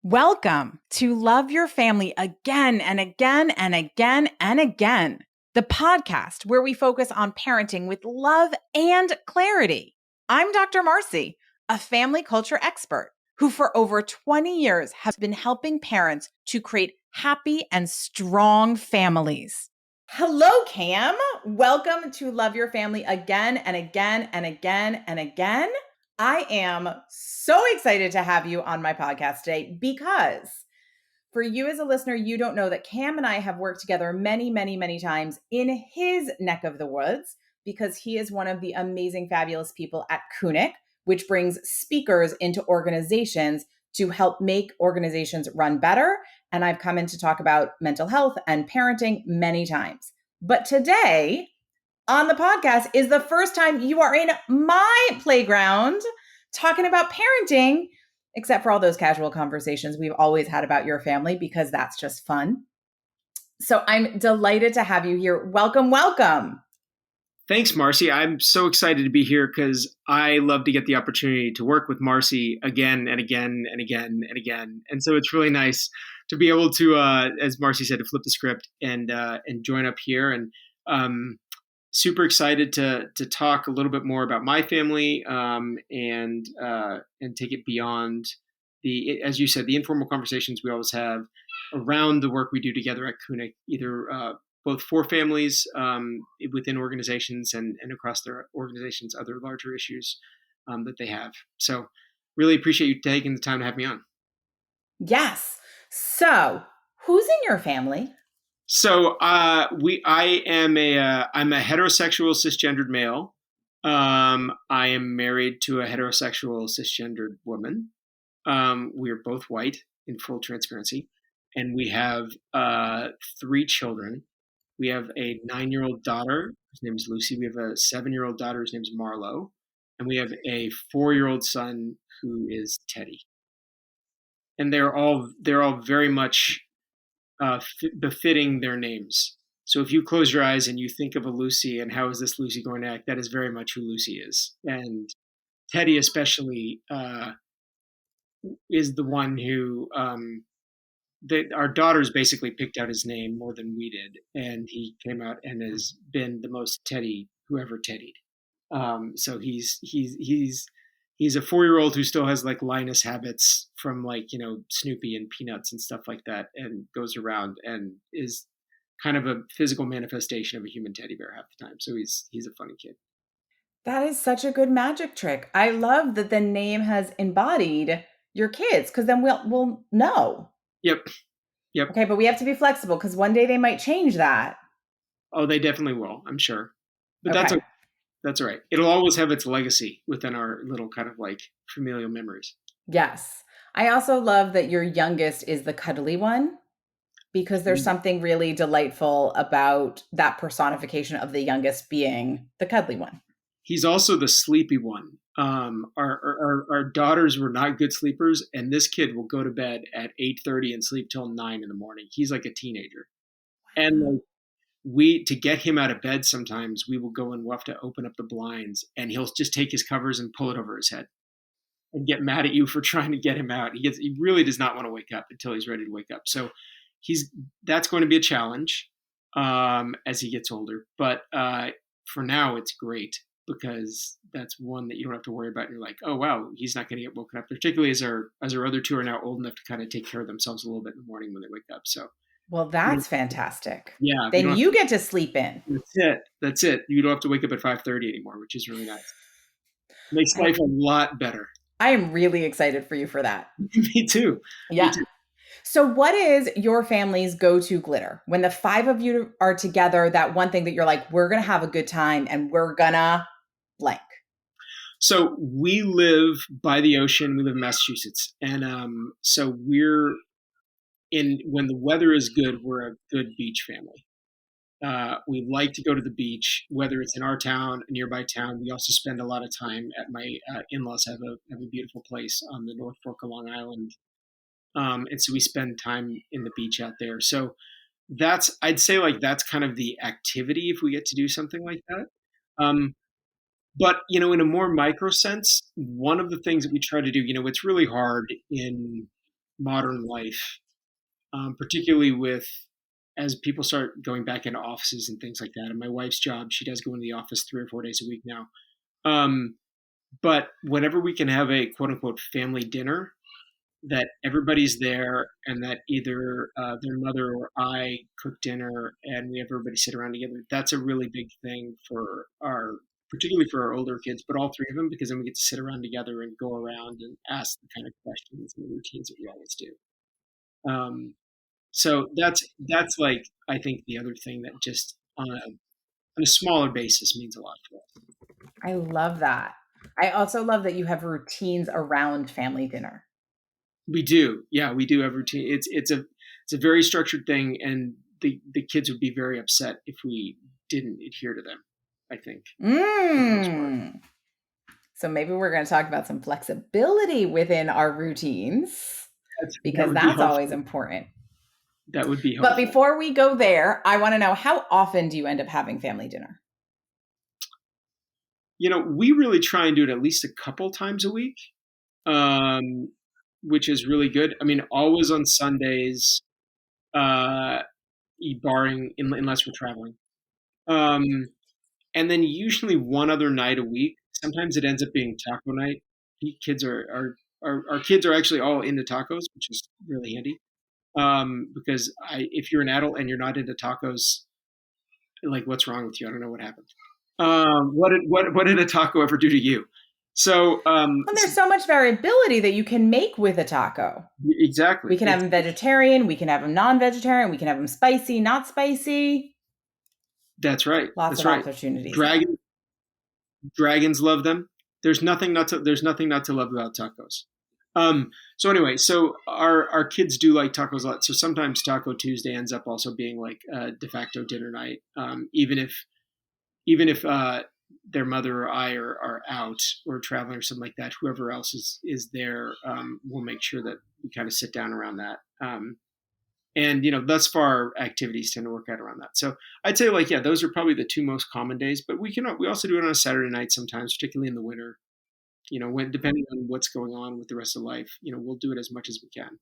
Welcome to Love Your Family Again and Again and Again and Again, the podcast where we focus on parenting with love and clarity. I'm Dr. Marcie, a family culture expert who for over 20 years has been helping parents to create happy and strong families. Hello, Cam. Welcome to Love Your Family Again and Again and Again and Again. I am so excited to have you on my podcast today because for you as a listener, you don't know that Cam and I have worked together many, many, many times in his neck of the woods because he is one of the amazing, fabulous people at Kunik, which brings speakers into organizations to help make organizations run better. And I've come in to talk about mental health and parenting many times. But today, on the podcast is the first time you are in my playground talking about parenting, except for all those casual conversations we've always had about your family, because that's just fun. So I'm delighted to have you here. Welcome, welcome. Thanks, Marcie. I'm so excited to be here because I love to get the opportunity to work with Marcie again and again and again and again. And so it's really nice to be able to, as Marcie said, to flip the script and join up here. And super excited to talk a little bit more about my family and take it beyond as you said, the informal conversations we always have around the work we do together at Kunik, either both for families within organizations and across their organizations, other larger issues that they have. So really appreciate you taking the time to have me on. Yes. So who's in your family? So I'm a heterosexual cisgendered male. I am married to a heterosexual cisgendered woman. We are both white in full transparency, and we have 3 children. We have a 9-year-old daughter whose name is Lucy. We have a 7-year-old daughter whose name is Marlo, and we have a 4-year-old son who is Teddy. And they're all very much befitting their names. So if you close your eyes and you think of a Lucy and how is this Lucy going to act, that is very much who Lucy is. And Teddy especially is the one who our daughters basically picked out his name more than we did, and he came out and has been the most Teddy whoever Teddied. So he's a 4-year-old who still has like Linus habits from Snoopy and Peanuts and stuff like that, and goes around and is kind of a physical manifestation of a human teddy bear half the time. So he's a funny kid. That is such a good magic trick. I love that the name has embodied your kids, because then we'll know. Yep. Okay, but we have to be flexible because one day they might change that. Oh, they definitely will, I'm sure. But okay. That's all right. It'll always have its legacy within our little kind of like familial memories. Yes. I also love that your youngest is the cuddly one, because there's something really delightful about that personification of the youngest being the cuddly one. He's also the sleepy one. Our daughters were not good sleepers, and this kid will go to bed at 8:30 and sleep till 9 in the morning. He's like a teenager. And to get him out of bed, sometimes we will go and we'll have to open up the blinds, and he'll just take his covers and pull it over his head and get mad at you for trying to get him out. He really does not want to wake up until he's ready to wake up. So that's going to be a challenge as he gets older. But for now, it's great because that's one that you don't have to worry about. And you're like, oh wow, he's not going to get woken up. Particularly as our other 2 are now old enough to kind of take care of themselves a little bit in the morning when they wake up. So. Well, that's fantastic. Yeah. Then you get to sleep in. That's it. You don't have to wake up at 5:30 anymore, which is really nice. Makes life a lot better. I am really excited for you for that. Me too. Yeah. Me too. So what is your family's go-to glitter? When the 5 of you are together, that one thing that you're like, we're going to have a good time and we're gonna blank. So we live by the ocean. We live in Massachusetts. And so when the weather is good, we're a good beach family. We like to go to the beach, whether it's in our town, a nearby town. We also spend a lot of time at my in-laws have a beautiful place on the North Fork of Long Island. And so we spend time in the beach out there. So I'd say that's kind of the activity if we get to do something like that. But, in a more micro sense, one of the things that we try to do, it's really hard in modern life, particularly with as people start going back into offices and things like that. And my wife's job, she does go into the office 3 or 4 days a week now. Um, but whenever we can have a quote unquote family dinner, that everybody's there and that either their mother or I cook dinner and we have everybody sit around together. That's a really big thing for particularly for our older kids, but all three of them, because then we get to sit around together and go around and ask the kind of questions and routines that we always do. Um, so that's like, I think the other thing that just on a smaller basis means a lot for us. I love that. I also love that you have routines around family dinner. We do. Yeah, we do have routine. It's a very structured thing, and the kids would be very upset if we didn't adhere to them, I think. For the most part. So maybe we're going to talk about some flexibility within our routines That because would be that's always helpful. important. That would be But helpful. before we go there, I want to know, how often do you end up having family dinner? We really try and do it at least a couple times a week, which is really good. I mean, always on Sundays, uh, barring unless we're traveling. Um, and then usually one other night a week. Sometimes it ends up being taco night. Kids our kids are actually all into tacos, which is really handy. Because if you're an adult and you're not into tacos, like, what's wrong with you? I don't know what happened. What did a taco ever do to you? So Well, there's so much variability that you can make with a taco. exactly, We can have them vegetarian, we can have them non-vegetarian, we can have them spicy, not spicy. that's right. Lots That's of right. opportunities. Dragons love them. There's nothing not to love about tacos. So anyway, so our kids do like tacos a lot. So sometimes Taco Tuesday ends up also being like a de facto dinner night. Even if their mother or I are out or traveling or something like that, whoever else is there, we'll make sure that we kind of sit down around that. And thus far activities tend to work out around that. So I'd say, like, yeah, those are probably the two most common days. But we also do it on a Saturday night sometimes, particularly in the winter. When depending on what's going on with the rest of life, we'll do it as much as we can.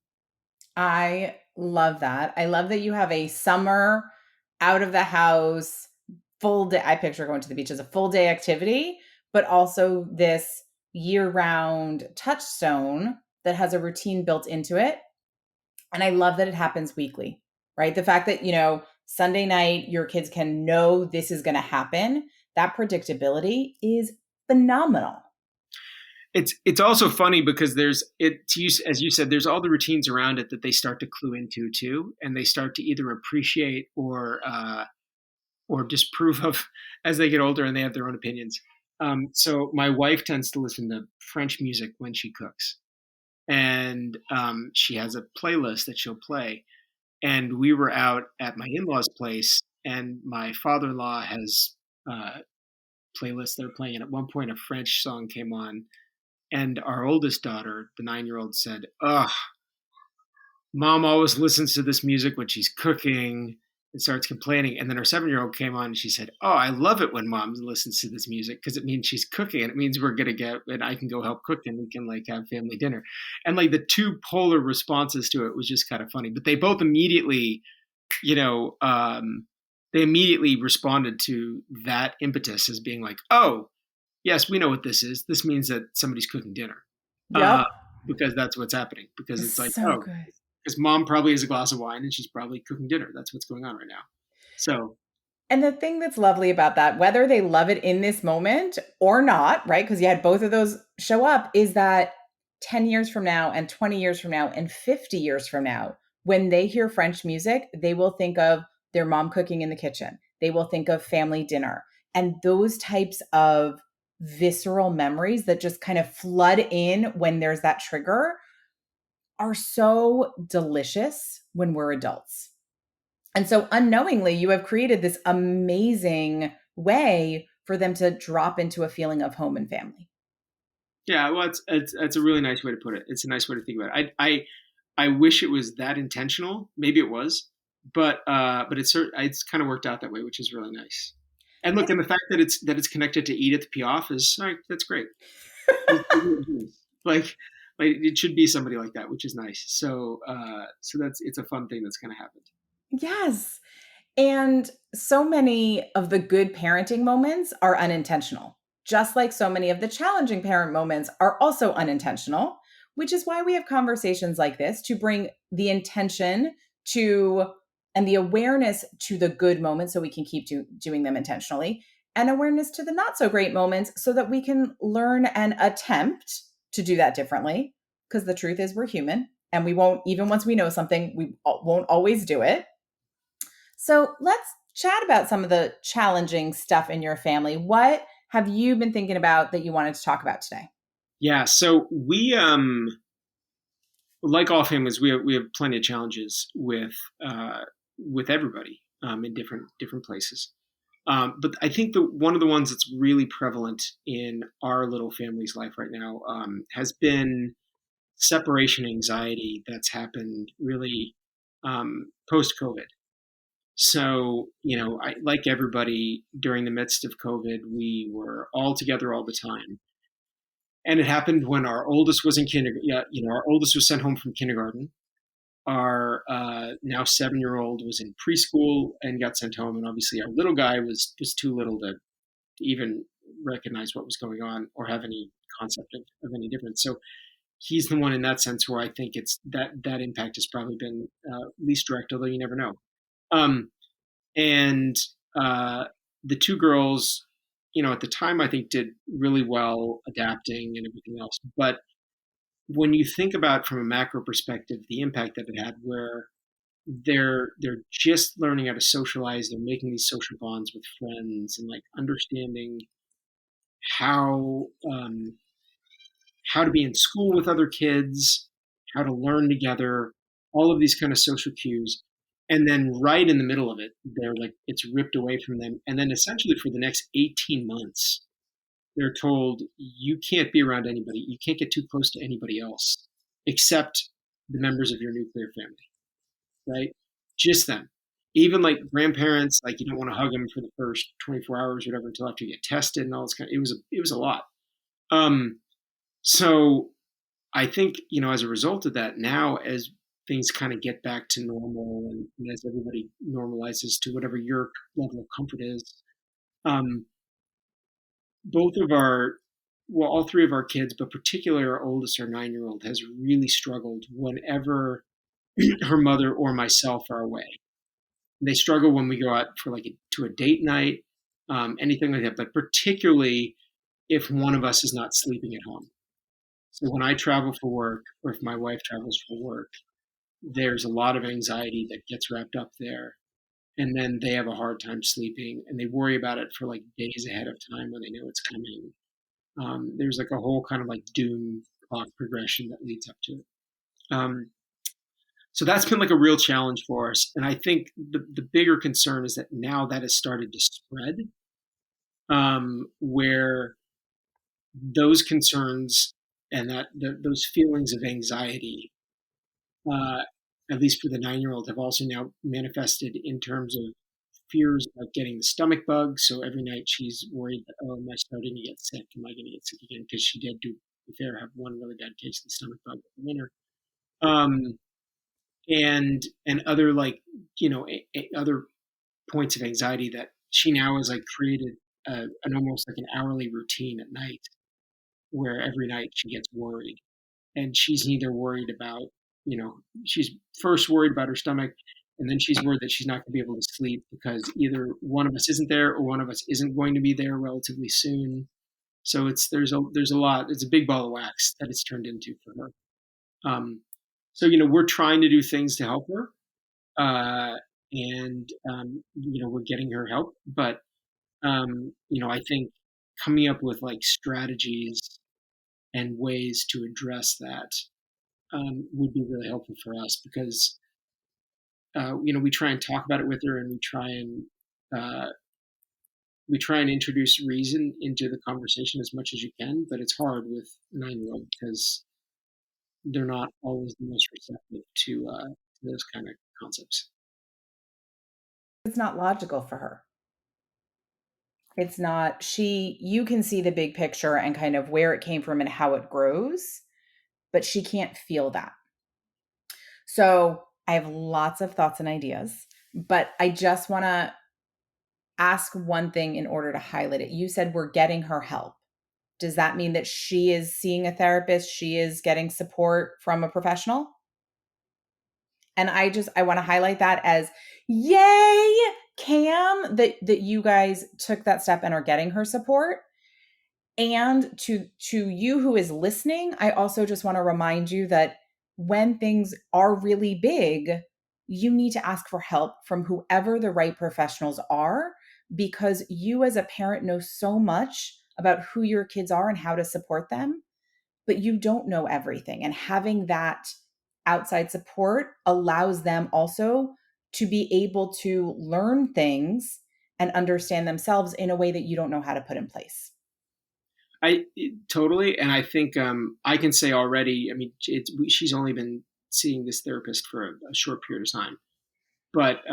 I love that. I love that you have a summer out of the house full day. I picture going to the beach as a full day activity, but also this year round touchstone that has a routine built into it. And I love that it happens weekly, right? The fact that, Sunday night, your kids can know this is going to happen, that predictability is phenomenal. It's also funny because as you said, there's all the routines around it that they start to clue into too, and they start to either appreciate or disapprove of as they get older and they have their own opinions. So my wife tends to listen to French music when she cooks, and she has a playlist that she'll play. And we were out at my in-laws' place, and my father-in-law has playlists they're playing. And at one point, a French song came on, and our oldest daughter, the 9-year-old, said, "Ugh, Mom always listens to this music when she's cooking," and starts complaining. And then our 7-year-old came on and she said, "Oh, I love it when Mom listens to this music because it means she's cooking and it means we're gonna get and I can go help cook and we can like have family dinner." And like the two polar responses to it was just kind of funny. But they both immediately, you know, they immediately responded to that impetus as being like, "Oh, yes, we know what this is. This means that somebody's cooking dinner." Uh, Yep. because that's what's happening. Because It's it's like, so oh, good. because Mom probably has a glass of wine and she's probably cooking dinner. That's what's going on right now. So And the thing that's lovely about that, whether they love it in this moment or not, right? Because you had both of those show up, is that 10 years from now and 20 years from now and 50 years from now, when they hear French music, they will think of their mom cooking in the kitchen. They will think of family dinner. And those types of visceral memories that just kind of flood in when there's that trigger are so delicious when we're adults. And so unknowingly, you have created this amazing way for them to drop into a feeling of home and family. yeah, well, it's a really nice way to put it. It's a nice way to think about it. I wish it was that intentional. Maybe it was, but it's kind of worked out that way, which is really nice. And look, and the fact that it's connected to Edith Piaf is like, that's great. Like like it should be somebody like that, which is nice. So it's a fun thing that's kind of happened. Yes. And so many of the good parenting moments are unintentional, just like so many of the challenging parent moments are also unintentional, which is why we have conversations like this to bring the intention to and the awareness to the good moments so we can keep doing them intentionally, and awareness to the not so great moments so that we can learn and attempt to do that differently. Because the truth is, we're human and we won't, even once we know something, we won't always do it. So let's chat about some of the challenging stuff in your family. What have you been thinking about that you wanted to talk about today? Yeah. So we like all families, we have plenty of challenges with everybody in different places. But I think the one of the ones that's really prevalent in our little family's life right now has been separation anxiety that's happened really post COVID. So, like everybody during the midst of COVID, we were all together all the time. And it happened when our oldest was in kindergarten. Yeah, our oldest was sent home from kindergarten. Our now 7-year-old was in preschool and got sent home. And obviously, our little guy was too little to even recognize what was going on or have any concept of any difference. So he's the one in that sense where I think it's that impact has probably been least direct, although you never know. Um, and uh, the two girls, at the time, I think did really well adapting and everything else. But when you think about from a macro perspective, the impact that it had, where they're just learning how to socialize, they're making these social bonds with friends, and like understanding how how to be in school with other kids, how to learn together, all of these kind of social cues. And then right in the middle of it, they're like, it's ripped away from them. And then essentially for the next 18 months, they're told, you can't be around anybody. You can't get too close to anybody else except the members of your nuclear family, right? Just them. Even like grandparents, like you don't want to hug them for the first 24 hours or whatever until after you get tested and all this kind of, it was a lot. Um, so I think, as a result of that, now as things kind of get back to normal and as everybody normalizes to whatever your level of comfort is, um, both of all three of our kids, but particularly our oldest, our 9-year-old, has really struggled whenever her mother or myself are away. They struggle when we go out for to a date night, anything like that, but particularly if one of us is not sleeping at home. So when I travel for work or if my wife travels for work, there's a lot of anxiety that gets wrapped up there. And then they have a hard time sleeping and they worry about it for like days ahead of time when they know it's coming. There's like a whole kind of like doom clock progression that leads up to it. Um, so that's been like a real challenge for us. And I think the bigger concern is that now that has started to spread, where those concerns and those feelings of anxiety, uh, at least for the 9-year-old, have also now manifested in terms of fears about getting the stomach bug. So every night she's worried that, oh, am I starting to get sick? Am I going to get sick again? Because she did, to be fair, have one really bad case of the stomach bug in the winter. And other other points of anxiety that she now has like created an almost like an hourly routine at night where every night she gets worried and she's either worried about, she's first worried about her stomach, and then she's worried that she's not going to be able to sleep because either one of us isn't there or one of us isn't going to be there relatively soon. So there's a lot. It's a big ball of wax that it's turned into for her. So we're trying to do things to help her, and we're getting her help, but I think coming up with like strategies and ways to address that would be really helpful for us because we try and talk about it with her and uh, we try and introduce reason into the conversation as much as you can, but it's hard with 9-year-old because they're not always the most receptive to those kind of concepts. It's not logical for her. It's not, you can see the big picture and kind of where it came from and how it grows. but she can't feel that. So I have lots of thoughts and ideas, but I just want to ask one thing in order to highlight it. You said we're getting her help. Does that mean that she is seeing a therapist? She is getting support from a professional? And I want to highlight that as yay, Cam, that you guys took that step and are getting her support. And to you who is listening, I also just want to remind you that when things are really big, you need to ask for help from whoever the right professionals are, because you as a parent know so much about who your kids are and how to support them, but you don't know everything. And having that outside support allows them also to be able to learn things and understand themselves in a way that you don't know how to put in place. I totally, and I think I can say already. I mean, she's only been seeing this therapist for a short period of time, but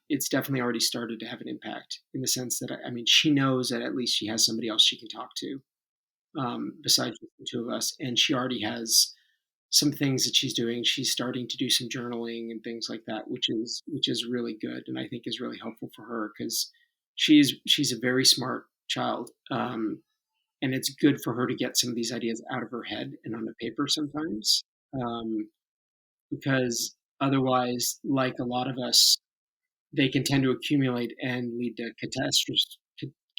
it's definitely already started to have an impact in the sense that I mean, she knows that at least she has somebody else she can talk to besides the two of us, and she already has some things that she's doing. She's starting to do some journaling and things like that, which is really good, and I think is really helpful for her because she's a very smart child. And it's good for her to get some of these ideas out of her head and on the paper sometimes, um, because otherwise, like a lot of us, they can tend to accumulate and lead to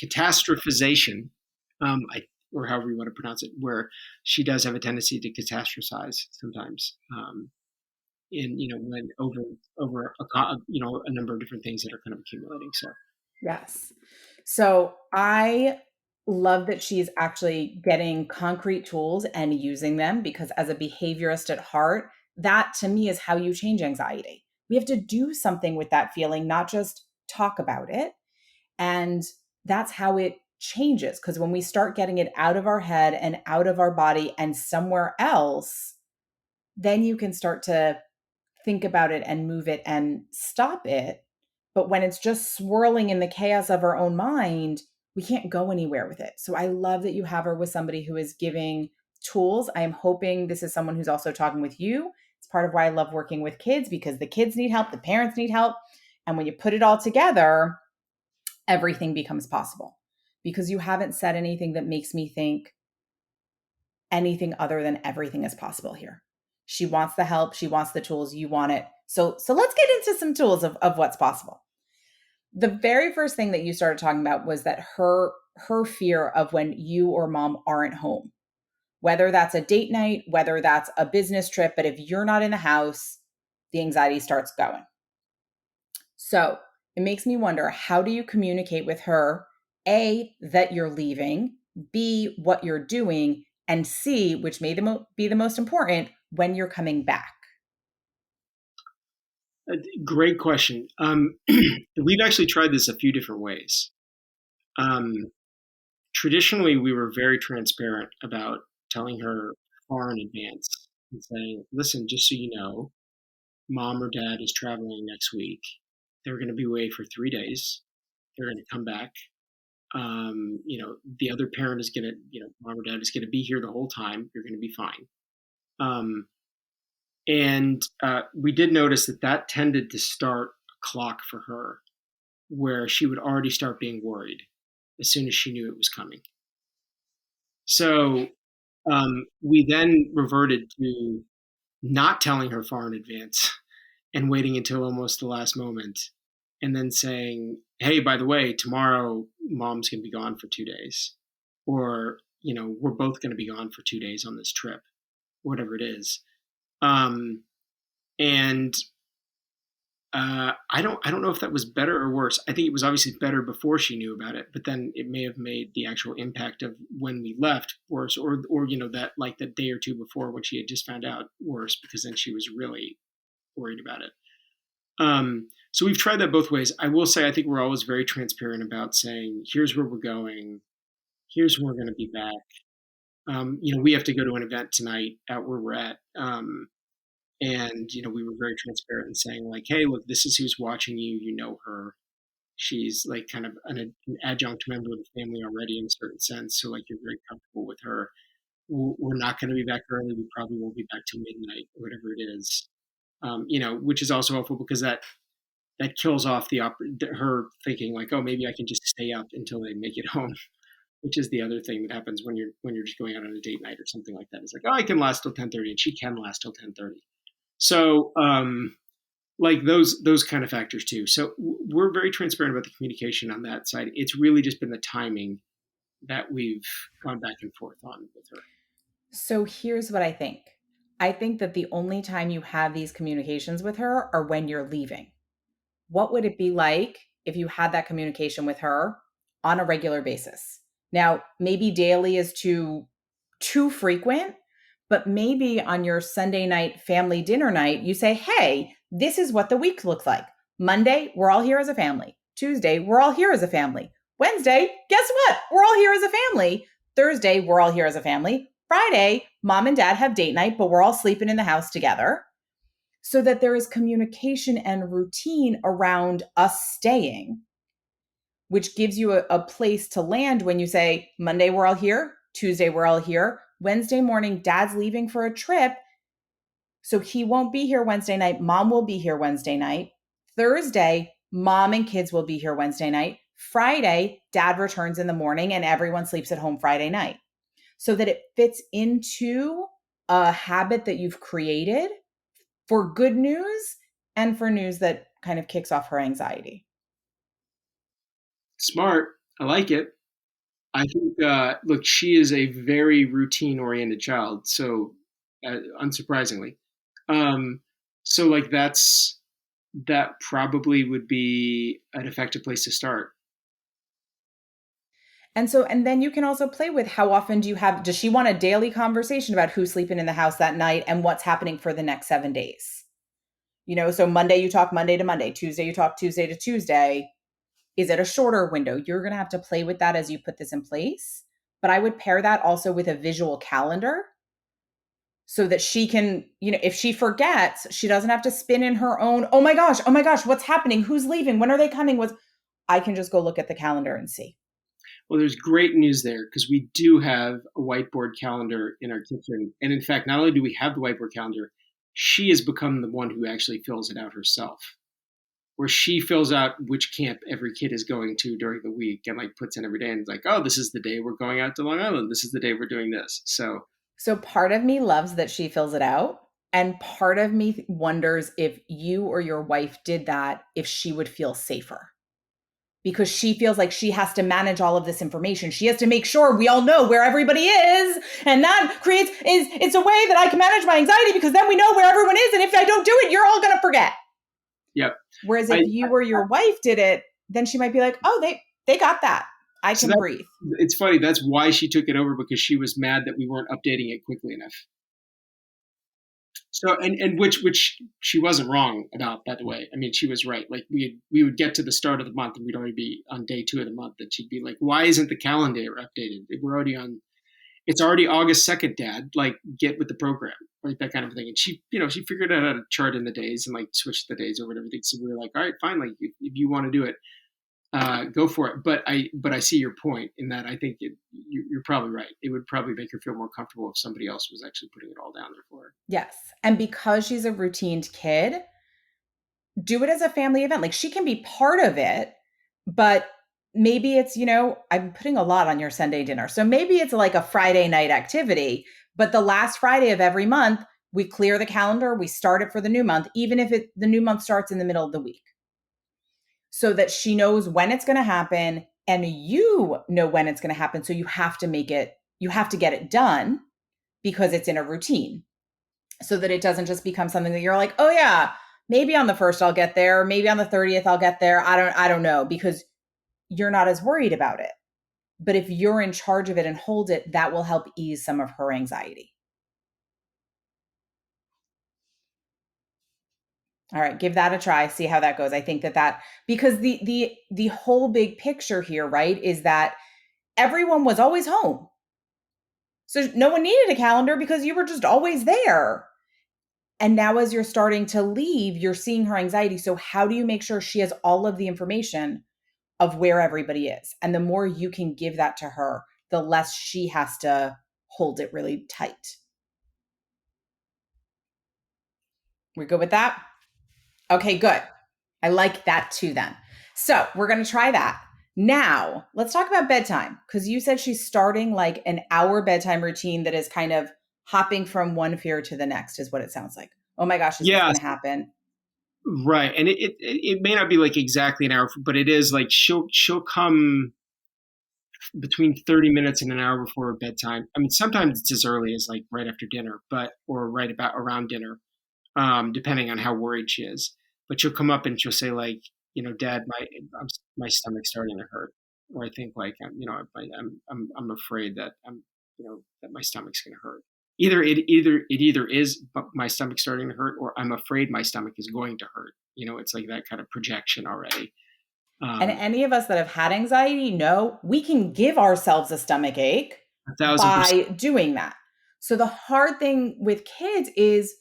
catastrophization, or however you want to pronounce it, where she does have a tendency to catastrophize sometimes, in when over a number of different things that are kind of accumulating. So Yes. So I love that she's actually getting concrete tools and using them, because as a behaviorist at heart, that to me is how you change anxiety. We have to do something with that feeling, not just talk about it. And that's how it changes. Because when we start getting it out of our head and out of our body and somewhere else, then you can start to think about it and move it and stop it. But when it's just swirling in the chaos of our own mind, we can't go anywhere with it. So I love that you have her with somebody who is giving tools. I am hoping this is someone who's also talking with you. It's part of why I love working with kids, because the kids need help, the parents need help. And when you put it all together, everything becomes possible, because you haven't said anything that makes me think anything other than everything is possible here. She wants the help, she wants the tools, you want it. So let's get into some tools of what's possible. The very first thing that you started talking about was that her fear of when you or mom aren't home. Whether that's a date night, whether that's a business trip, but if you're not in the house, the anxiety starts going. So, it makes me wonder, how do you communicate with her, A, that you're leaving, B, what you're doing, and C, which may be the most important, when you're coming back? great question. We've actually tried this a few different ways. Um, Traditionally, we were very transparent about telling her far in advance and saying, listen, just so you know, mom or dad is traveling next week. They're going to be away for 3 days. They're going to come back. The other parent is going to, mom or dad is going to be here the whole time. You're going to be fine. Um, and we did notice that tended to start a clock for her where she would already start being worried as soon as she knew it was coming. So we then reverted to not telling her far in advance and waiting until almost the last moment, and then saying, hey, by the way, tomorrow mom's going to be gone for 2 days. Or, we're both going to be gone for 2 days on this trip, whatever it is. And I don't know if that was better or worse. I think it was obviously better before she knew about it, but then it may have made the actual impact of when we left worse, or that like the day or two before when she had just found out worse, because then she was really worried about it. So we've tried that both ways. I will say I think we're always very transparent about saying, here's where we're going, here's when we're going to be back. We have to go to an event tonight out where we're at. And we were very transparent in saying like, hey, look, this is who's watching you. You know her. She's like kind of an adjunct member of the family already in a certain sense. So like you're very comfortable with her. we're not going to be back early. We probably won't be back till midnight or whatever it is. Which is also helpful because that kills off her thinking like, oh, maybe I can just stay up until they make it home, which is the other thing that happens when you're just going out on a date night or something like that. It's like, oh, I can last till 10:30, and she can last till 10:30. So, like those kind of factors too. So we're very transparent about the communication on that side. It's really just been the timing that we've gone back and forth on with her. So here's what I think. I think that the only time you have these communications with her are when you're leaving. What would it be like if you had that communication with her on a regular basis? Now, maybe daily is too frequent, but maybe on your Sunday night family dinner night, you say, hey, this is what the week looks like. Monday, we're all here as a family. Tuesday, we're all here as a family. Wednesday, guess what? We're all here as a family. Thursday, we're all here as a family. Friday, mom and dad have date night, but we're all sleeping in the house together. So that there is communication and routine around us staying, which gives you a place to land when you say, Monday, we're all here. Tuesday, we're all here. Wednesday morning, dad's leaving for a trip. So he won't be here Wednesday night. Mom will be here Wednesday night. Thursday, mom and kids will be here Wednesday night. Friday, dad returns in the morning and everyone sleeps at home Friday night. So that it fits into a habit that you've created for good news and for news that kind of kicks off her anxiety. Smart. I like it. I think, look, she is a very routine oriented child. So, unsurprisingly, um, so like that probably would be an effective place to start. And then you can also play with how often does she want a daily conversation about who's sleeping in the house that night and what's happening for the next 7 days? So Monday you talk Monday to Monday, Tuesday you talk Tuesday to Tuesday. Is it a shorter window? You're going to have to play with that as you put this in place. But I would pair that also with a visual calendar so that she can, if she forgets, she doesn't have to spin in her own, oh my gosh, what's happening? Who's leaving? When are they coming? I can just go look at the calendar and see. Well, there's great news there because we do have a whiteboard calendar in our kitchen. And in fact, not only do we have the whiteboard calendar, she has become the one who actually fills it out herself, where she fills out which camp every kid is going to during the week and like puts in every day and it's like, oh, this is the day we're going out to Long Island. This is the day we're doing this. So part of me loves that she fills it out. And part of me wonders if you or your wife did that, if she would feel safer. Because she feels like she has to manage all of this information. She has to make sure we all know where everybody is. And that it's a way that I can manage my anxiety because then we know where everyone is. And if I don't do it, you're all going to forget. Yep. Whereas if you or your wife did it, then she might be like, oh, they got that. I can breathe. It's funny. That's why she took it over, because she was mad that we weren't updating it quickly enough. So, and which she wasn't wrong about, by the way. I mean, she was right. Like we would get to the start of the month and we'd already be on day 2 of the month, and she'd be like, why isn't the calendar updated? It's already August 2nd, Dad. Like, get with the program, right? That kind of thing. And she figured out how to chart in the days and like switch the days over and everything. So we were like, all right, fine. Like, if you want to do it, go for it. But I see your point in that I think you're probably right. It would probably make her feel more comfortable if somebody else was actually putting it all down there for her. Yes. And because she's a routine kid, do it as a family event. Like, she can be part of it, but maybe it's, I'm putting a lot on your Sunday dinner. So maybe it's like a Friday night activity, but the last Friday of every month, we clear the calendar, we start it for the new month, even if the new month starts in the middle of the week. So that she knows when it's going to happen and you know when it's going to happen. So you have to get it done because it's in a routine, so that it doesn't just become something that you're like, oh yeah, maybe on the 1st I'll get there. Maybe on the 30th I'll get there. I don't know, because you're not as worried about it. But if you're in charge of it and hold it, that will help ease some of her anxiety. All right, give that a try, see how that goes. I think that because the whole big picture here, right, is that everyone was always home. So no one needed a calendar because you were just always there. And now as you're starting to leave, you're seeing her anxiety. So how do you make sure she has all of the information of where everybody is? And the more you can give that to her, the less she has to hold it really tight. We good with that? Okay, good. I like that too then. So we're going to try that. Now, let's talk about bedtime, because you said she's starting like an hour bedtime routine that is kind of hopping from one fear to the next, is what it sounds like. Oh my gosh, is this Yeah, going to happen? right. And it may not be like exactly an hour, but it is like she'll come between 30 minutes and an hour before bedtime. I mean, sometimes it's as early as like right after dinner, or right about around dinner, depending on how worried she is. But she'll come up and she'll say like, Dad, my stomach's starting to hurt, or I think like, I'm afraid that that my stomach's going to hurt. It either is my stomach starting to hurt, or I'm afraid my stomach is going to hurt. It's like that kind of projection already. And any of us that have had anxiety know we can give ourselves a stomach ache 1,000%. by doing that. So the hard thing with kids is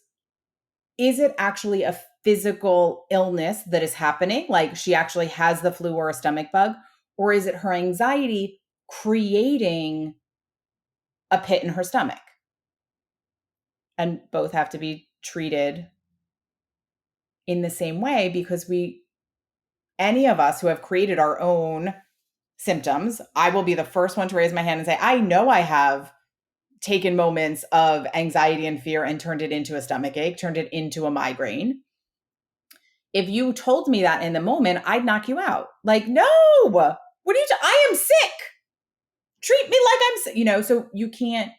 it actually a physical illness that is happening? Like she actually has the flu or a stomach bug? Or is it her anxiety creating a pit in her stomach? And both have to be treated in the same way, because any of us who have created our own symptoms, I will be the first one to raise my hand and say, I know I have taken moments of anxiety and fear and turned it into a stomach ache, turned it into a migraine. If you told me that in the moment, I'd knock you out. Like, no, what are you I am sick. Treat me like I'm sick. So you can't,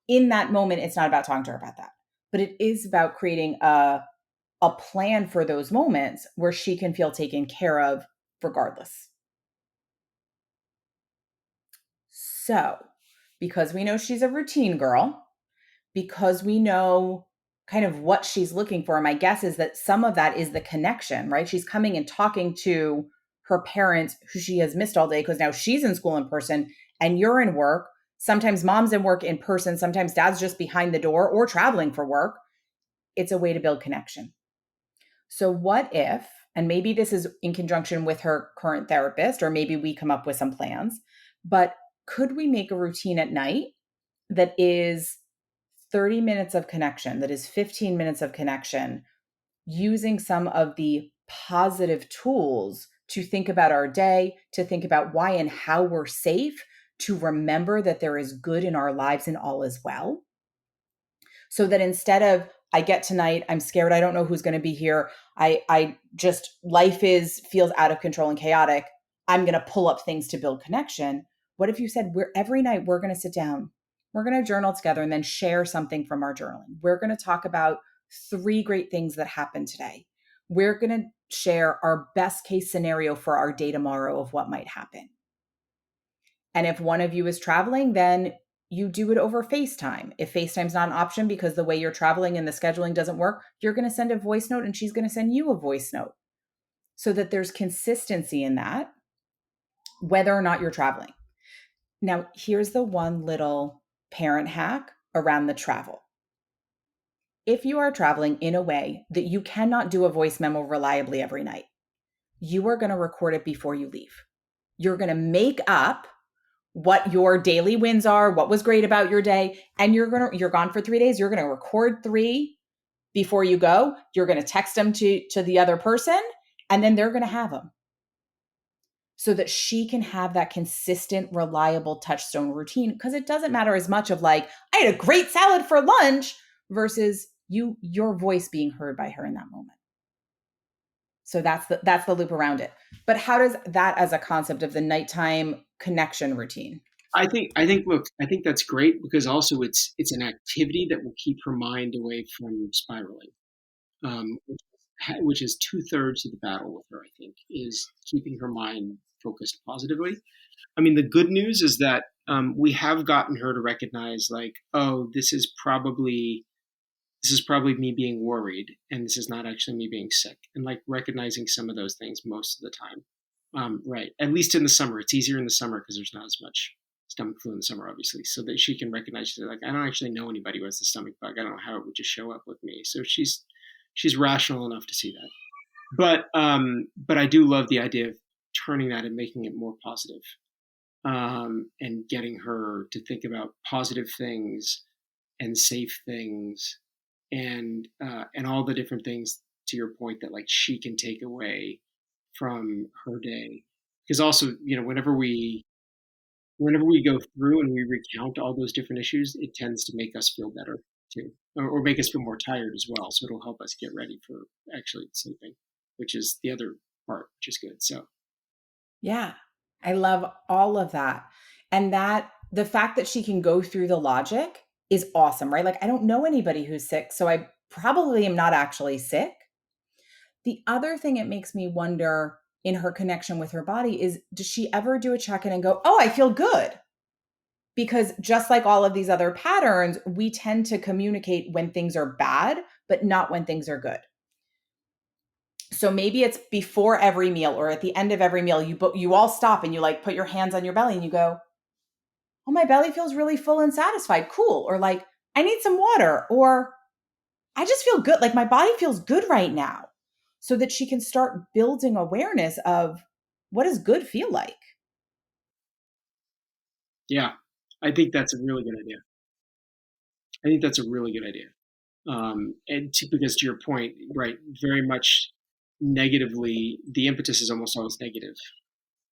in that moment, it's not about talking to her about that. But it is about creating a plan for those moments where she can feel taken care of regardless. So, because we know she's a routine girl, because we know kind of what she's looking for, my guess is that some of that is the connection, right? She's coming and talking to her parents who she has missed all day because now she's in school in person and you're in work. Sometimes mom's in work in person, sometimes dad's just behind the door or traveling for work. It's a way to build connection. So, what if, and maybe this is in conjunction with her current therapist, or maybe we come up with some plans, but could we make a routine at night that is 30 minutes of connection, that is 15 minutes of connection, using some of the positive tools to think about our day, to think about why and how we're safe, to remember that there is good in our lives and all is well? So that instead of, I get tonight, I'm scared, I don't know who's going to be here, I just, life feels out of control and chaotic, I'm going to pull up things to build connection. What if you said, every night we're going to sit down, we're going to journal together and then share something from our journaling. We're going to talk about 3 great things that happened today. We're going to share our best case scenario for our day tomorrow of what might happen. And if one of you is traveling, then you do it over FaceTime. If FaceTime's not an option because the way you're traveling and the scheduling doesn't work, you're going to send a voice note and she's going to send you a voice note, so that there's consistency in that, whether or not you're traveling. Now, here's the one little parent hack around the travel. If you are traveling in a way that you cannot do a voice memo reliably every night, you are going to record it before you leave. You're going to make up what your daily wins are, what was great about your day, and you're gone for 3 days. You're going to record 3 before you go. You're going to text them to the other person, and then they're going to have them, so that she can have that consistent, reliable touchstone routine. Because it doesn't matter as much of like, I had a great salad for lunch, versus your voice being heard by her in that moment. So that's the loop around it. But how does that, as a concept of the nighttime connection routine? I think that's great, because also it's an activity that will keep her mind away from spiraling, um, which is 2/3 of the battle with her. I think is keeping her mind focused positively. I mean, the good news is that we have gotten her to recognize, like, oh, this is probably me being worried, and this is not actually me being sick, and like recognizing some of those things most of the time. Right. At least in the summer, it's easier in the summer because there's not as much stomach flu in the summer, obviously, so that she can recognize, she's like, I don't actually know anybody who has the stomach bug. I don't know how it would just show up with me. So she's rational enough to see that. But I do love the idea of turning that and making it more positive. and getting her to think about positive things and safe things, and all the different things, to your point, that like she can take away from her day. Because also, whenever we go through and we recount all those different issues, it tends to make us feel better too, or make us feel more tired as well. So it'll help us get ready for actually sleeping, which is the other part, which is good. So Yeah. I love all of that. And that the fact that she can go through the logic is awesome, right? Like, I don't know anybody who's sick, so I probably am not actually sick. The other thing it makes me wonder in her connection with her body is, does she ever do a check in and go, oh, I feel good? Because just like all of these other patterns, we tend to communicate when things are bad, but not when things are good. So maybe it's before every meal or at the end of every meal, you all stop and you like put your hands on your belly and you go, oh, my belly feels really full and satisfied. Cool. Or like, I need some water, or I just feel good. Like my body feels good right now. So that she can start building awareness of what does good feel like. yeah, I think that's a really good idea. I think that's a really good idea. Because to your point, right, very much negatively, the impetus is almost always negative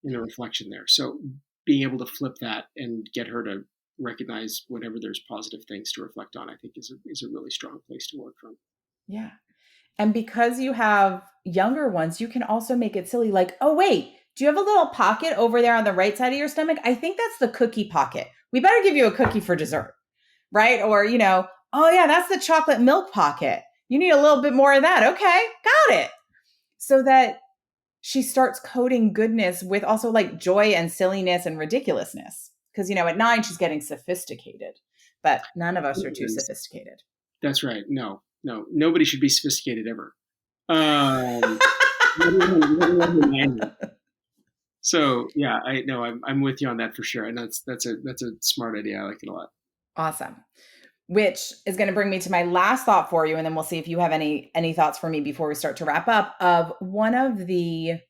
in the reflection there. So being able to flip that and get her to recognize whenever there's positive things to reflect on, I think is a really strong place to work from. Yeah. And because you have younger ones, you can also make it silly like, oh, wait, do you have a little pocket over there on the right side of your stomach? I think that's the cookie pocket. We better give you a cookie for dessert, right? Or, oh, yeah, that's the chocolate milk pocket. You need a little bit more of that. Okay, got it. So that she starts coding goodness with also like joy and silliness and ridiculousness. Because, at 9, she's getting sophisticated, but none of us are too sophisticated. That's right. No, no, nobody should be sophisticated ever. So yeah, I know I'm with you on that for sure, and that's a smart idea. I like it a lot. Awesome. Which is going to bring me to my last thought for you, and then we'll see if you have any thoughts for me before we start to wrap up. Of one of the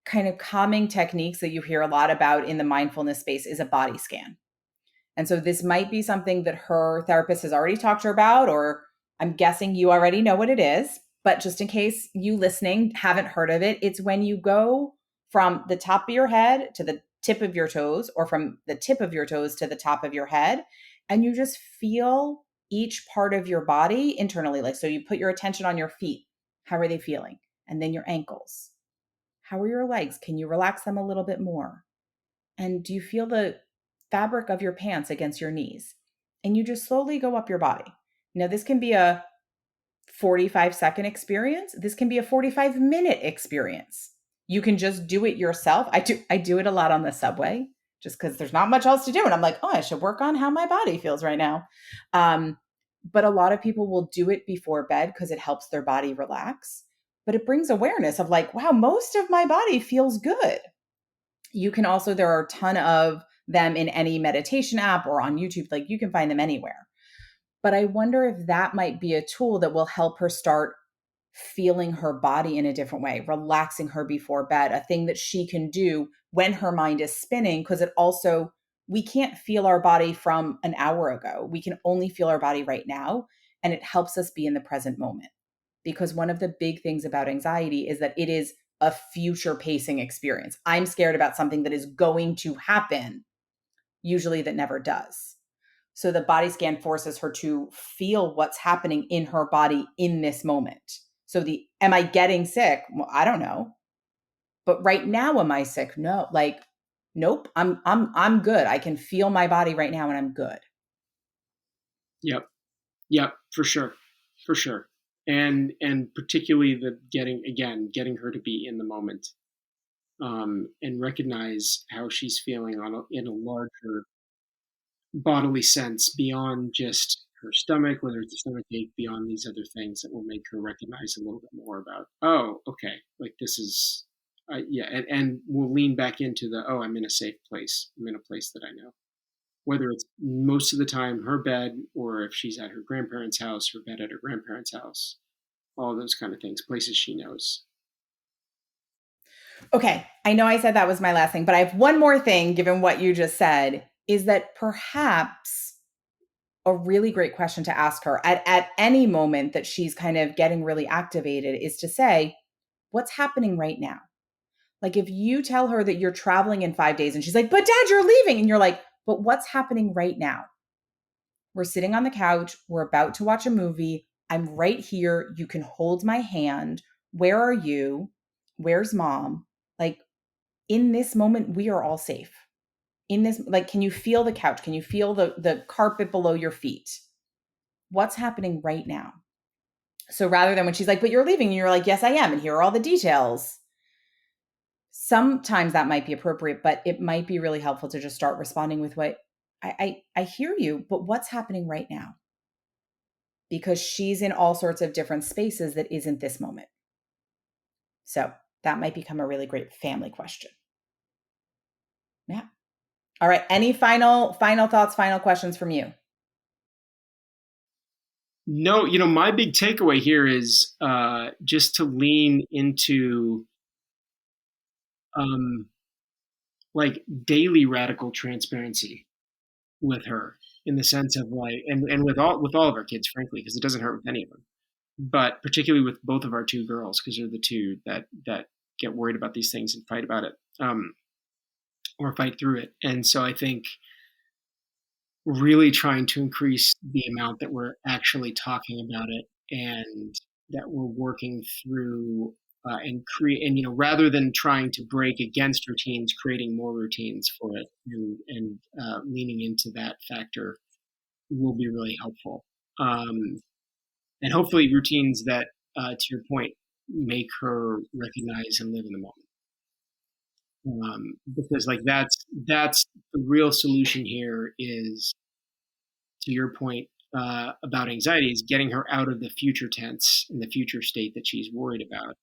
kind of calming techniques that you hear a lot about in the mindfulness space is a body scan. And so this might be something that her therapist has already talked to her about, or I'm guessing you already know what it is. But just in case you listening haven't heard of it, it's when you go from the top of your head to the tip of your toes, or from the tip of your toes to the top of your head, and you just feel each part of your body internally. Like, so you put your attention on your feet. How are they feeling? And then your ankles. How are your legs? Can you relax them a little bit more? And do you feel the fabric of your pants against your knees? And you just slowly go up your body. Now, this can be a 45-second experience. This can be a 45-minute experience. You can just do it yourself. I do it a lot on the subway just because there's not much else to do. And I'm like, oh, I should work on how my body feels right now. But a lot of people will do it before bed because it helps their body relax. But it brings awareness of like, wow, most of my body feels good. You can also, there are a ton of them in any meditation app or on YouTube. Like you can find them anywhere. But I wonder if that might be a tool that will help her start feeling her body in a different way, relaxing her before bed, a thing that she can do when her mind is spinning. Because it also, we can't feel our body from an hour ago. We can only feel our body right now. And it helps us be in the present moment. Because one of the big things about anxiety is that it is a future pacing experience. I'm scared about something that is going to happen, usually that never does. So the body scan forces her to feel what's happening in her body in this moment. So am I getting sick? Well, I don't know. But right now, am I sick? No, like, nope, I'm good. I can feel my body right now and I'm good. Yep, yep, for sure, for sure, and particularly the getting her to be in the moment, and recognize how she's feeling in a larger bodily sense beyond just her stomach, whether it's a stomach ache, beyond these other things that will make her recognize a little bit more about, oh, okay, like this is, yeah, and we'll lean back into oh, I'm in a safe place. I'm in a place that I know. Whether it's most of the time her bed, or if she's at her grandparents' house, her bed at her grandparents' house, all those kind of things, places she knows. Okay, I know I said that was my last thing, but I have one more thing, given what you just said, is that perhaps a really great question to ask her at any moment that she's kind of getting really activated is to say, what's happening right now? Like if you tell her that you're traveling in 5 days and she's like, but dad, you're leaving. And you're like, but what's happening right now? We're sitting on the couch. We're about to watch a movie. I'm right here. You can hold my hand. Where are you? Where's mom? Like in this moment, we are all safe. In this, like, can you feel the couch? Can you feel the carpet below your feet? What's happening right now? So rather than when she's like, but you're leaving, and you're like, yes, I am. And here are all the details. Sometimes that might be appropriate, but it might be really helpful to just start responding with what I hear you, but what's happening right now? Because she's in all sorts of different spaces that isn't this moment. So that might become a really great family question. Yeah. All right. Any final thoughts, final questions from you? No, my big takeaway here is just to lean into um, like daily radical transparency with her in the sense of like, and with all of our kids, frankly, because it doesn't hurt with any of them, but particularly with both of our two girls, because they're the two that get worried about these things and fight about it, or fight through it. And so I think really trying to increase the amount that we're actually talking about it and that we're working through and create, and rather than trying to break against routines, creating more routines for it, and leaning into that factor will be really helpful. And hopefully routines that, to your point, make her recognize and live in the moment. Because like that's the real solution here is, to your point, about anxiety, is getting her out of the future tense and the future state that she's worried about,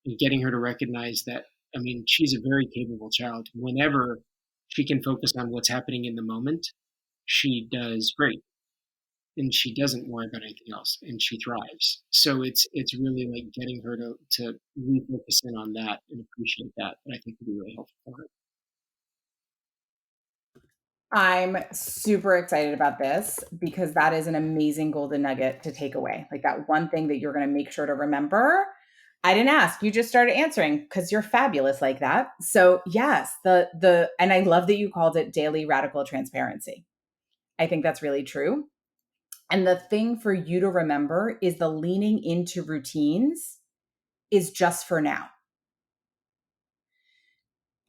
and getting her to recognize that, I mean, she's a very capable child. Whenever she can focus on what's happening in the moment, she does great, and she doesn't worry about anything else, and she thrives. So it's really like getting her to refocus in on that and appreciate that I think would be really helpful for her. I'm super excited about this because that is an amazing golden nugget to take away. Like that one thing that you're going to make sure to remember. I didn't ask, you just started answering because you're fabulous like that. So, yes, and I love that you called it daily radical transparency. I think that's really true. And the thing for you to remember is the leaning into routines is just for now.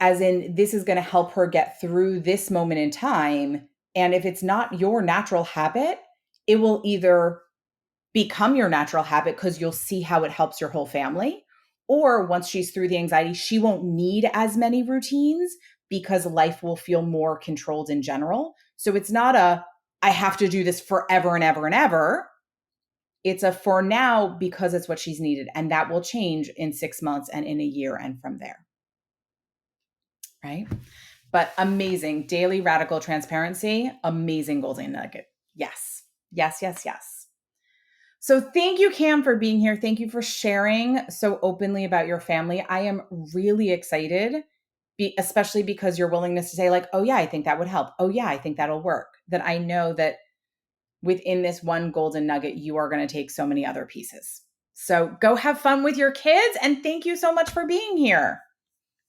As in, this is going to help her get through this moment in time. And if it's not your natural habit, it will either become your natural habit because you'll see how it helps your whole family. Or once she's through the anxiety, she won't need as many routines because life will feel more controlled in general. So it's not I have to do this forever and ever and ever. It's a for now because it's what she's needed. And that will change in 6 months and in a year and from there. Right? But amazing. Daily radical transparency, amazing golden nugget. Yes. Yes, yes, yes. So thank you, Cam, for being here. Thank you for sharing so openly about your family. I am really excited, especially because your willingness to say like, oh yeah, I think that would help. Oh yeah, I think that'll work. That I know that within this one golden nugget, you are going to take so many other pieces. So go have fun with your kids. And thank you so much for being here.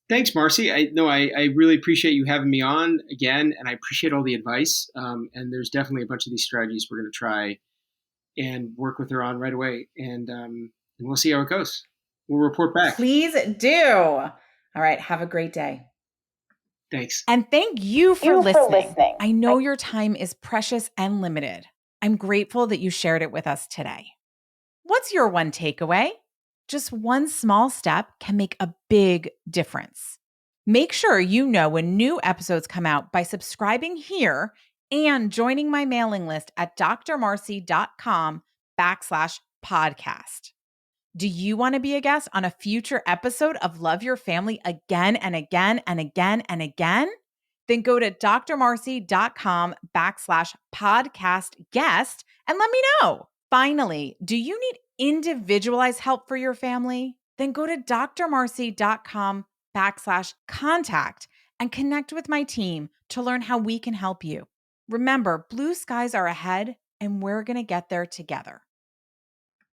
Thanks, Marcie. I really appreciate you having me on again, and I appreciate all the advice. And there's definitely a bunch of these strategies we're going to try and work with her on right away, and we'll see how it goes. We'll report back. Please do. All right. Have a great day. Thanks. And thank you for listening. I know your time is precious and limited. I'm grateful that you shared it with us today. What's your one takeaway? Just one small step can make a big difference. Make sure you know when new episodes come out by subscribing here and joining my mailing list at drmarcie.com/podcast. Do you want to be a guest on a future episode of Love Your Family again and again and again and again? Then go to drmarcie.com/podcast guest and let me know. Finally, do you need individualized help for your family? Then go to drmarcie.com bluesky.com/contact and connect with my team to learn how we can help you. Remember, blue skies are ahead and we're going to get there together.